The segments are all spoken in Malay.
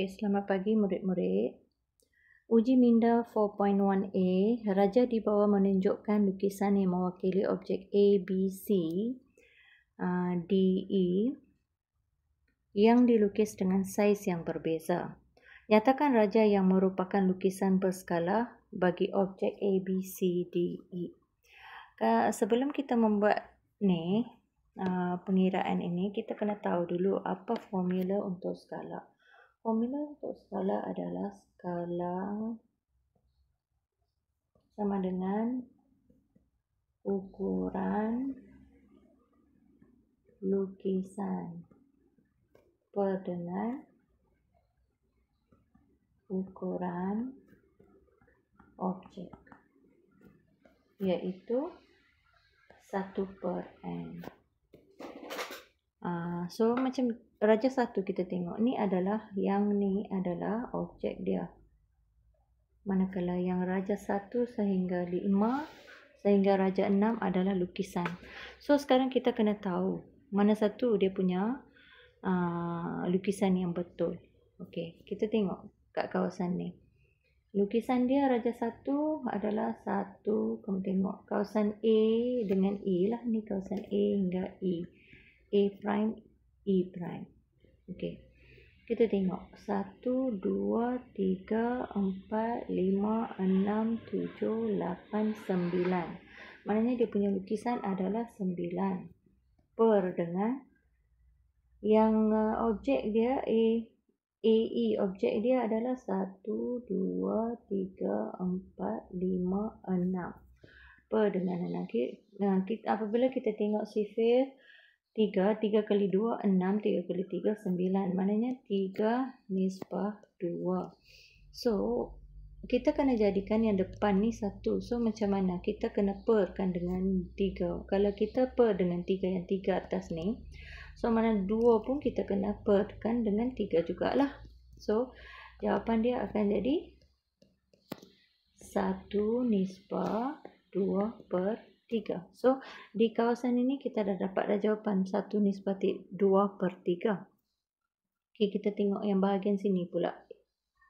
Okay, selamat pagi murid-murid. Uji minda 4.1a, raja di bawah menunjukkan lukisan yang mewakili objek A, B, C, D, E yang dilukis dengan saiz yang berbeza. Nyatakan raja yang merupakan lukisan berskala bagi objek A, B, C, D, E. Sebelum kita membuat ni pengiraan ini, kita kena tahu dulu apa formula untuk skala. Formula untuk skala adalah skala sama dengan ukuran lukisan per dengan ukuran objek, iaitu 1/n. So macam raja 1 kita tengok ni adalah objek dia. Manakala yang raja 1 sehingga 5 sehingga raja 6 adalah lukisan. So sekarang kita kena tahu mana satu dia punya lukisan yang betul. Okey, kita tengok kat kawasan ni. Lukisan dia raja 1 adalah 1, kamu tengok kawasan A dengan E lah, ni kawasan A hingga E. A prime, E prime. Okey. Kita tengok 1, 2, 3, 4, 5, 6, 7, 8, 9. Maknanya dia punya lukisan adalah 9 per dengan yang objek dia AE, objek dia adalah 1, 2, 3, 4, 5, 6 per dengan 6. Apabila kita tengok sifir 3 kali 2, 6, 3 kali 3, 9. Maknanya 3 nisbah 2. So, kita kena jadikan yang depan ni 1. So, macam mana? Kita kena perkan dengan 3. Kalau kita per dengan 3, yang 3 atas ni, so mana 2 pun kita kena perkan dengan 3 jugalah. So, jawapan dia akan jadi 1 nisbah 2/3. So, di kawasan ini kita dah dapat dah jawapan 1 nisbah 2/3. Okay, kita tengok yang bahagian sini pula.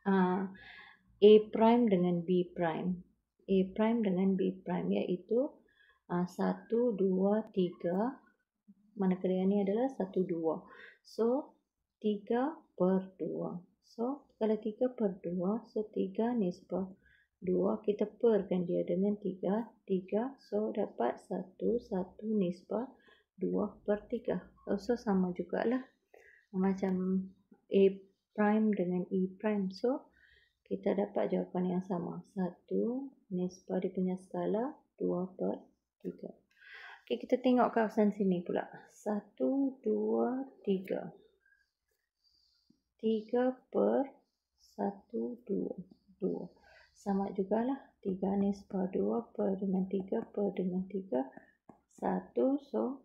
A prime dengan B prime. A prime dengan B prime, iaitu 1, 2, 3. Manakala yang ni adalah 1, 2. So, 3/2. So, kalau 3/2, so 3 nisbah 2, kita perkan dia dengan 3. So dapat 1 nisbah 2/3. So sama jugalah macam A prime dengan E prime. So kita dapat jawapan yang sama, 1 nisbah dia punya skala 2/3. Okay, kita tengok kawasan sini pula. 1, 2, 3. 3/1, 2. Sama jugalah, 3 nisbah 2 per dengan 3 per dengan 3, 1. So,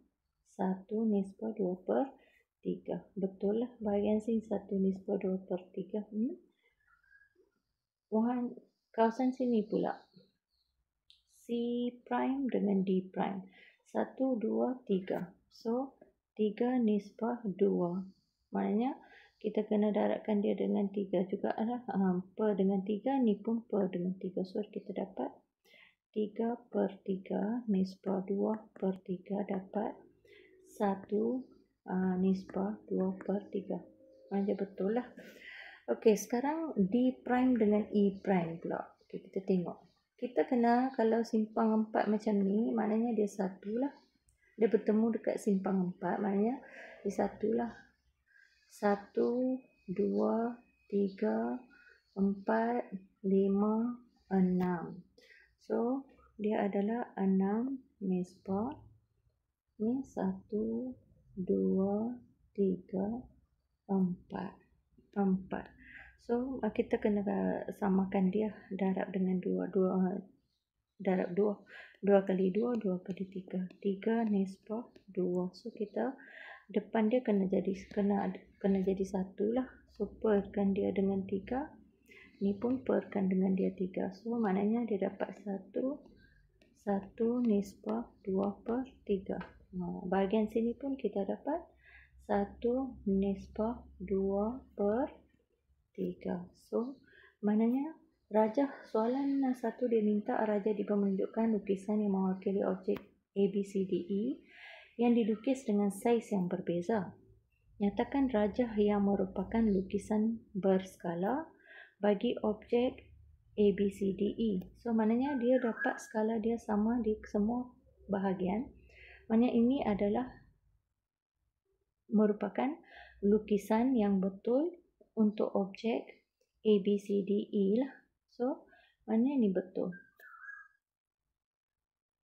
1 nisbah 2/3. Betul lah, bahagian sini 1 nisbah 2/3. Kawasan sini pula. C prime dengan D prime. 1, 2, 3. So, 3 nisbah 2. Maknanya, kita kena darabkan dia dengan 3 juga lah. Per dengan 3, ni pun per dengan 3. So, kita dapat 3/3 nisbah 2/3 dapat 1 nisbah 2/3. Macam betul lah. Okey, sekarang D prime dengan E prime pula. Okay, kita tengok. Kita kena, kalau simpang 4 macam ni, maknanya dia 1 lah. Dia bertemu dekat simpang 4, maknanya dia 1 lah. 1, 2, 3, 4, 5, 6. So, dia adalah 6 nisbah ni 1, 2, 3, 4. So, kita kena samakan dia, darab dengan 2. Darab 2. 2 kali 2, 2 kali 3. 3 nisbah 2. So, kita depan dia kena jadi 1 lah. So, perkan dia dengan 3. Ni pun perkan dengan dia 3. So, maknanya dia dapat 1 nisbah 2/3. Bahagian sini pun kita dapat 1 nisbah 2/3. 3. So, maknanya soalan 1 dia minta Raja Dipa menunjukkan lukisan yang mewakili objek ABCDE yang dilukis dengan saiz yang berbeza. Nyatakan Raja yang merupakan lukisan berskala bagi objek ABCDE. So, maknanya dia dapat skala dia sama di semua bahagian. Maknanya ini adalah merupakan lukisan yang betul untuk objek ABCDE lah. So, maknanya ini betul.